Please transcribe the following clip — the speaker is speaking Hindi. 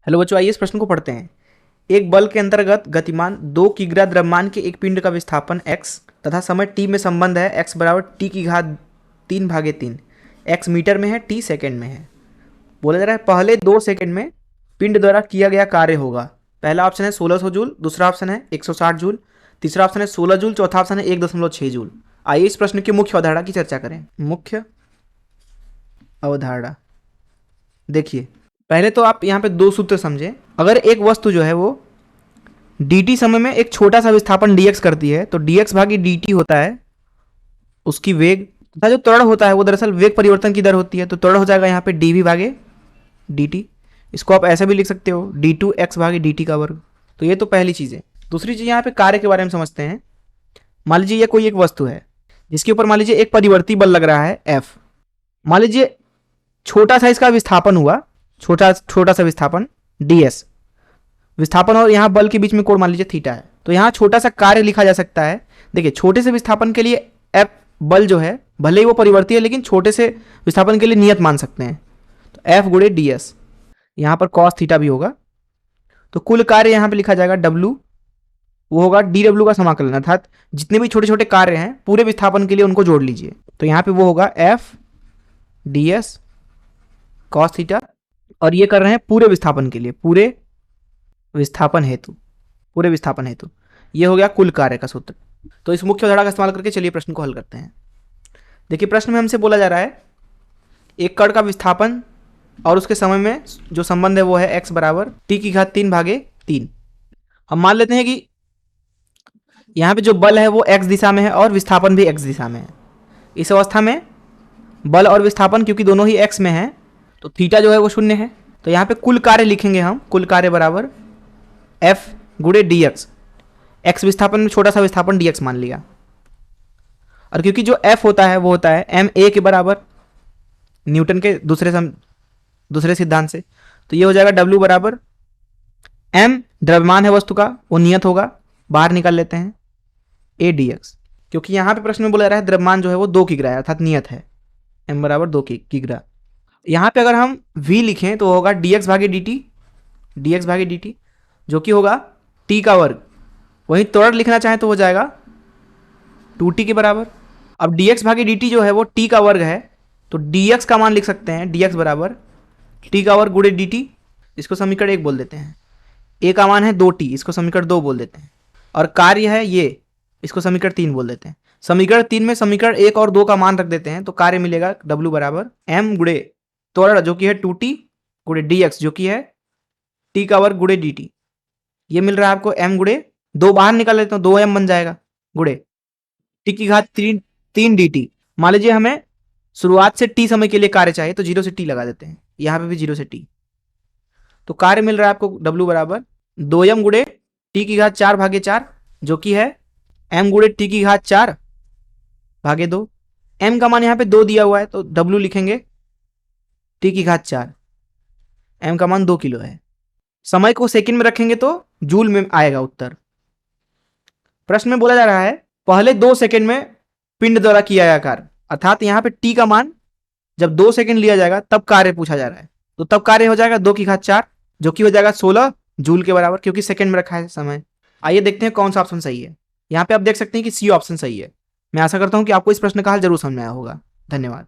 हेलो बच्चों, आइए इस प्रश्न को पढ़ते हैं। एक बल के अंतर्गत गतिमान 2 किग्रा द्रव्यमान के एक पिंड का विस्थापन x तथा समय t में संबंध है x बराबर t की घात 3/3। x मीटर में है, t सेकंड में है। बोला जा रहा है पहले 2 सेकंड में पिंड द्वारा किया गया कार्य होगा। पहला ऑप्शन है 1600 जूल, दूसरा ऑप्शन है 160 जूल, तीसरा ऑप्शन है 16 जूल, चौथा ऑप्शन है 1.6 जूल। आइए इस प्रश्न की मुख्य अवधारणा की चर्चा करें। मुख्य अवधारणा देखिए, पहले तो आप यहाँ पे दो सूत्र समझें। अगर एक वस्तु जो है वो dt समय में एक छोटा सा विस्थापन dx करती है तो dx भागी dt होता है उसकी वेग, तथा जो त्वरण होता है वो दरअसल वेग परिवर्तन की दर होती है। तो त्वरण हो जाएगा यहाँ पे dv भागे dt। इसको आप ऐसे भी लिख सकते हो d2x भागे dt का वर्ग। तो ये तो पहली चीज़ है। दूसरी चीज़ यहाँ पे कार्य के बारे में समझते हैं। मान लीजिए ये कोई एक वस्तु है जिसके ऊपर मान लीजिए एक परिवर्ती बल लग रहा है F। मान लीजिए छोटा सा इसका विस्थापन हुआ, छोटा सा विस्थापन ds, विस्थापन और यहाँ बल के बीच में कोण मान लीजिए थीटा है। तो यहाँ छोटा सा कार्य लिखा जा सकता है। देखिए, छोटे से विस्थापन के लिए F बल जो है भले ही वो परिवर्ती है लेकिन छोटे से विस्थापन के लिए नियत मान सकते हैं। तो F गुणे ds, यहाँ पर cos थीटा भी होगा। तो कुल कार्य यहाँ पे लिखा जाएगा W, वो होगा dw का समाकलन, अर्थात जितने भी छोटे छोटे कार्य हैं पूरे विस्थापन के लिए उनको जोड़ लीजिए। तो यहाँ पे वो होगा F ds cos थीटा, और ये कर रहे हैं पूरे विस्थापन के लिए, पूरे विस्थापन हेतु। ये हो गया कुल कार्य का सूत्र। तो इस मुख्य अवधारणा का इस्तेमाल करके चलिए प्रश्न को हल करते हैं। देखिए, प्रश्न में हमसे बोला जा रहा है एक कण का विस्थापन और उसके समय में जो संबंध है वो है x बराबर t की घात 3/3। हम मान लेते हैं कि यहाँ पे जो बल है वो x दिशा में है और विस्थापन भी x दिशा में है। इस अवस्था में बल और विस्थापन क्योंकि दोनों ही x में है तो थीटा जो है वो 0 है। तो यहाँ पे कुल कार्य लिखेंगे हम, कुल कार्य बराबर F गुणे dx। x विस्थापन में छोटा सा विस्थापन dx मान लिया, और क्योंकि जो F होता है वो होता है ma के बराबर न्यूटन के दूसरे सिद्धांत से। तो ये हो जाएगा W बराबर m द्रव्यमान है वस्तु का, वो नियत होगा, बाहर निकाल लेते हैं a dx। क्योंकि यहाँ पे प्रश्न में बोला रहा है द्रव्यमान जो है वो 2 किग्रा है, अर्थात नियत है m बराबर 2 किग्रा। यहाँ पे अगर हम v लिखें तो होगा dx भागे dt, जो कि होगा t का वर्ग। वहीं त्वरण लिखना चाहें तो हो जाएगा 2t के बराबर। अब dx भागे dt जो है वो t का वर्ग है, तो dx का मान लिख सकते हैं dx बराबर t का वर्ग गुणे dt। इसको समीकरण 1 बोल देते हैं। a का मान है 2t, इसको समीकरण 2 बोल देते हैं। और कार्य है ये, इसको समीकरण 3 बोल देते हैं। समीकरण 3 में समीकरण 1 और 2 का मान रख देते हैं तो कार्य मिलेगा w बराबर m गुणे त्वरण जो कि है 2t गुणे dx जो कि है t का वर्ग गुणे dt। ये मिल रहा है आपको m गुणे 2 बाहर निकाल लेते हैं, 2m बन जाएगा गुणे t की घात 3 dt। मान लीजिए हमें शुरुआत से t समय के लिए कार्य चाहिए तो 0 से t लगा देते हैं, यहाँ पे भी 0 से t। तो कार्य मिल रहा है आपको w बराबर 2m गुणे t की घात 4/4 जो कि है m गुणे t की घात 4/2। m का मान यहाँ पे 2 दिया हुआ है तो w लिखेंगे t की घात 4, m का मान 2 किलो है। समय को सेकंड में रखेंगे तो जूल में आएगा उत्तर। प्रश्न में बोला जा रहा है पहले 2 सेकंड में पिंड द्वारा किया गया कार्य, अर्थात यहाँ पे t का मान जब 2 सेकंड लिया जाएगा तब कार्य पूछा जा रहा है। तो तब कार्य हो जाएगा 2 की घात 4 जो कि हो जाएगा 16 जूल के बराबर, क्योंकि सेकंड में रखा है समय। आइए देखते हैं कौन सा ऑप्शन सही है। यहाँ पे आप देख सकते हैं कि सी ऑप्शन सही है। मैं आशा करता हूँ कि आपको इस प्रश्न का हल जरूर समझ में आया होगा। धन्यवाद।